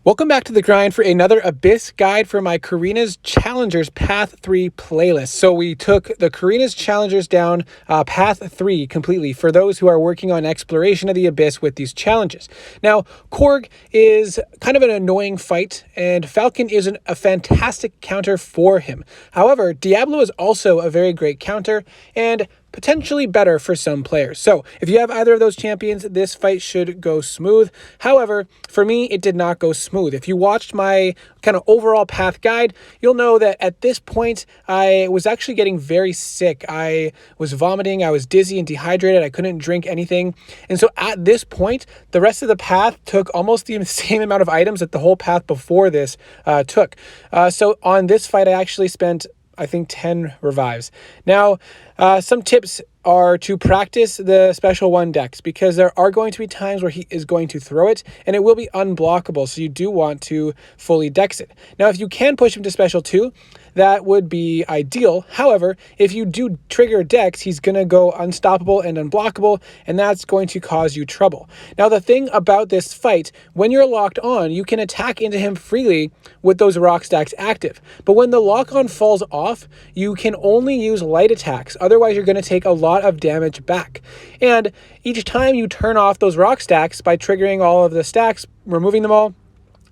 Welcome back to The Grind for another Abyss guide for my Carina's Challengers Path 3 playlist. So we took the Carina's Challengers down Path 3 completely for those who are working on exploration of the Abyss with these challenges. Now, Korg is kind of an annoying fight, and Falcon is a fantastic counter for him. However, Diablo is also a very great counter, and potentially better for some players. So if you have either of those champions, this fight should go smooth. However, for me, it did not go smooth. If you watched my kind of overall path guide, you'll know that at this point, I was actually getting very sick. I was vomiting, I was dizzy and dehydrated, I couldn't drink anything. And so at this point, the rest of the path took almost the same amount of items that the whole path before this took. So on this fight, I actually spent I think 10 revives. Now, some tips are to practice the special one decks, because there are going to be times where he is going to throw it and it will be unblockable. So you do want to fully dex it. Now, if you can push him to special 2, that would be ideal. However, if you do trigger dex, he's going to go unstoppable and unblockable, and that's going to cause you trouble. Now, the thing about this fight, when you're locked on, you can attack into him freely with those rock stacks active. But when the lock on falls off, you can only use light attacks. Otherwise, you're going to take a lot of damage back. And each time you turn off those rock stacks by triggering all of the stacks, removing them all,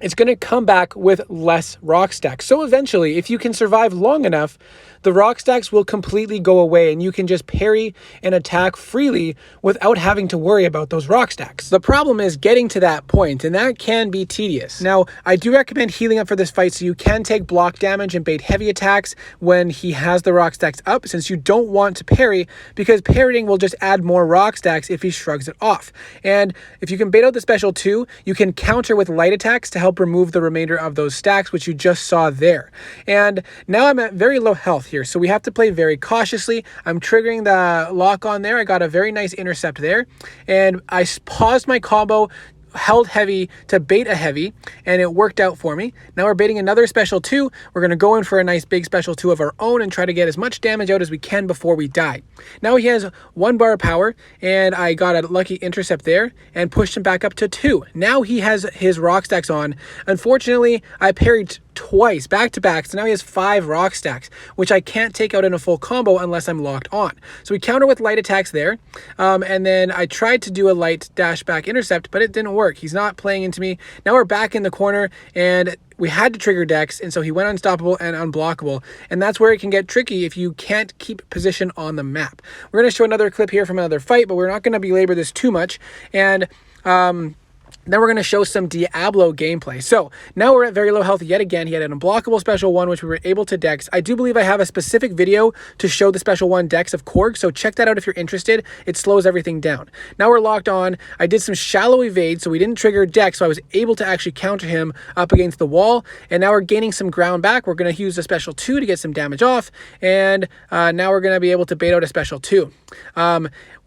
it's going to come back with less rock stacks. So eventually, if you can survive long enough, the rock stacks will completely go away and you can just parry and attack freely without having to worry about those rock stacks. The problem is getting to that point, and that can be tedious. Now, I do recommend healing up for this fight so you can take block damage and bait heavy attacks when he has the rock stacks up, since you don't want to parry, because parrying will just add more rock stacks if he shrugs it off. And if you can bait out the special 2, you can counter with light attacks to help remove the remainder of those stacks, which you just saw there. And now I'm at very low health here, so we have to play very cautiously. I'm triggering the lock on there. I got a very nice intercept there, and I paused my combo, held heavy to bait a heavy, and it worked out for me. Now we're baiting another special 2. We're going to go in for a nice big special 2 of our own and try to get as much damage out as we can before we die. Now he has 1 bar of power, and I got a lucky intercept there and pushed him back up to 2. Now he has his rock stacks on. Unfortunately, I parried twice back to back, so now he has 5 rock stacks, which I can't take out in a full combo unless I'm locked on. So we counter with light attacks there, and then I tried to do a light dash back intercept, but it didn't work. He's not playing into me. Now we're back in the corner, and we had to trigger dex, and so he went unstoppable and unblockable, and that's where it can get tricky if you can't keep position on the map. We're going to show another clip here from another fight, but we're not going to belabor this too much, and then we're going to show some Diablo gameplay. So now we're at very low health yet again. He had an unblockable special 1, which we were able to dex. I do believe I have a specific video to show the special 1 dex of Korg, so check that out if you're interested. It slows everything down. Now we're locked on. I did some shallow evade, so we didn't trigger dex, so I was able to actually counter him up against the wall, and now we're gaining some ground back. We're going to use a special 2 to get some damage off, and now we're going to be able to bait out a special 2.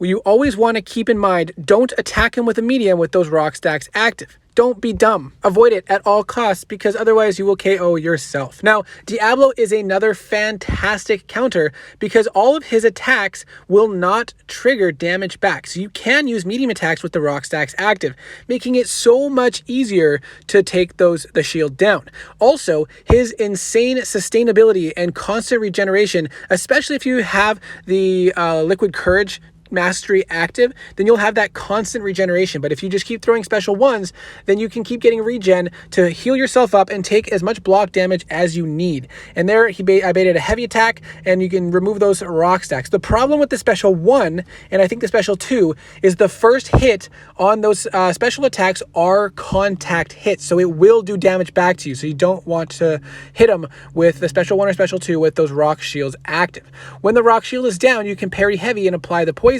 You always want to keep in mind, don't attack him with a medium with those rock stacks active. Don't be dumb. Avoid it at all costs, because otherwise you will KO yourself. Now, Diablo is another fantastic counter because all of his attacks will not trigger damage back. So you can use medium attacks with the rock stacks active, making it so much easier to take the shield down. Also, his insane sustainability and constant regeneration, especially if you have the Liquid Courage mastery active, then you'll have that constant regeneration. But if you just keep throwing special 1s, then you can keep getting regen to heal yourself up and take as much block damage as you need. And there I baited a heavy attack, and you can remove those rock stacks. The problem with the special 1, and I think the special 2, is the first hit on those special attacks are contact hits, so it will do damage back to you. So you don't want to hit them with the special 1 or special 2 with those rock shields active. When the rock shield is down, you can parry heavy and apply the poison.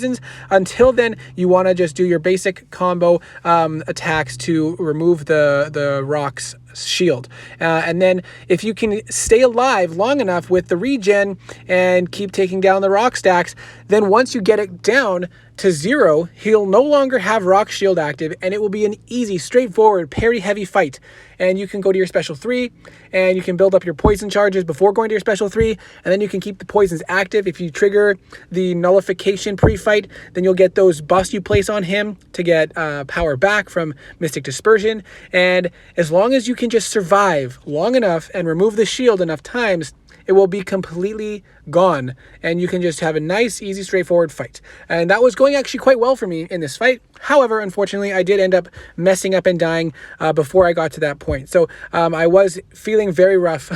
Until then, you want to just do your basic combo attacks to remove the rock's shield. And then if you can stay alive long enough with the regen and keep taking down the rock stacks, then once you get it down, to 0, he'll no longer have Rock Shield active, and it will be an easy, straightforward, parry heavy fight. And you can go to your special 3, and you can build up your poison charges before going to your special 3, and then you can keep the poisons active. If you trigger the nullification pre-fight, then you'll get those buffs you place on him to get power back from Mystic Dispersion. And as long as you can just survive long enough and remove the shield enough times, it will be completely gone, and you can just have a nice, easy, straightforward fight. And that was going actually quite well for me in this fight. However, unfortunately, I did end up messing up and dying before I got to that point. So I was feeling very rough,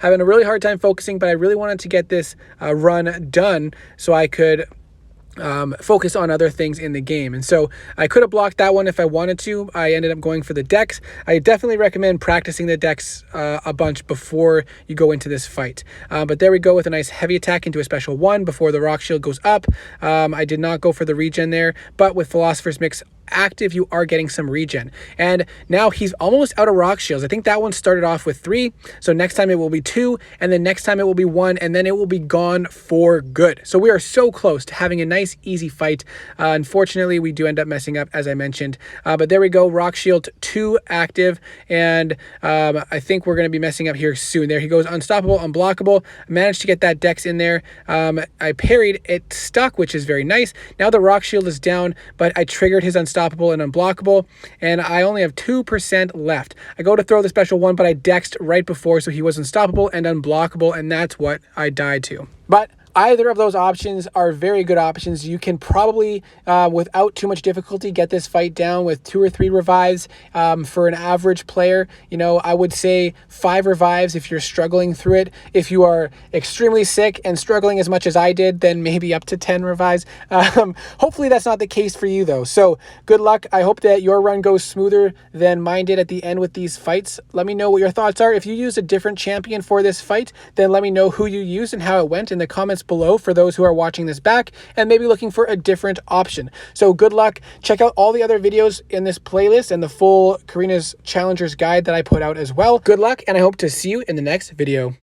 having a really hard time focusing, but I really wanted to get this run done so I could focus on other things in the game. And so I could have blocked that one if I wanted to. I ended up going for the decks. I definitely recommend practicing the decks a bunch before you go into this fight. But there we go with a nice heavy attack into a special 1 before the rock shield goes up. I did not go for the regen there, but with Philosopher's Mix active, you are getting some regen. And now he's almost out of rock shields. I think that one started off with 3, so next time it will be 2, and then next time it will be 1, and then it will be gone for good. So we are so close to having a nice easy fight. Unfortunately, we do end up messing up, as I mentioned, but there we go, rock shield 2 active, and I think we're going to be messing up here soon. There he goes, unstoppable, unblockable. I managed to get that dex in there. I parried, it stuck, which is very nice. Now the rock shield is down, but I triggered his unstoppable and unblockable, and I only have 2% left. I go to throw the special 1, but I dexed right before, so he was unstoppable and unblockable, and that's what I died to. But either of those options are very good options. You can probably, without too much difficulty, get this fight down with 2 or 3 revives. For an average player, you know, I would say 5 revives if you're struggling through it. If you are extremely sick and struggling as much as I did, then maybe up to 10 revives. Hopefully that's not the case for you though. So good luck. I hope that your run goes smoother than mine did at the end with these fights. Let me know what your thoughts are. If you used a different champion for this fight, then let me know who you used and how it went in the comments below for those who are watching this back and maybe looking for a different option. So good luck. Check out all the other videos in this playlist and the full Carina's Challengers guide that I put out as well. Good luck, and I hope to see you in the next video.